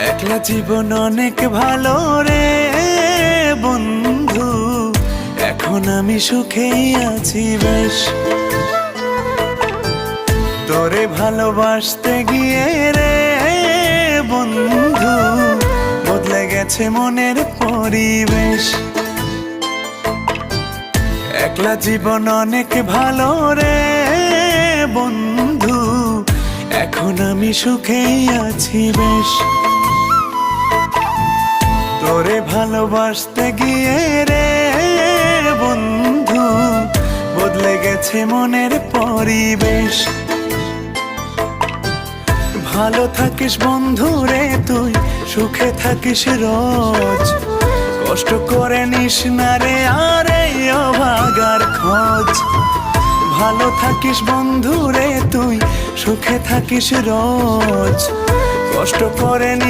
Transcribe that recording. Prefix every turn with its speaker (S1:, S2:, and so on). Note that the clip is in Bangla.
S1: একলা জীবন অনেক ভালো রে বন্ধু, এখন আমি সুখেই আছি বেশ। তোরে ভালোবাসতে গিয়ে রে বন্ধু, বদলে গেছে মনের পরিবেশ। একলা জীবন অনেক ভালো রে বন্ধু, এখন আমি সুখেই আছি বেশ। তোরে ভালোবাসতে গিয়ে রে বন্ধু, বদলে গেছে মনের পরিবেশ। ভালো থাকিস বন্ধু রে তুই, সুখে থাকিস রোজ, কষ্ট করে নিস না রে আর এই অভাগার খোঁজ। ভালো থাকিস বন্ধু রে তুই, সুখে থাকিস রোজ, কষ্ট করে নিস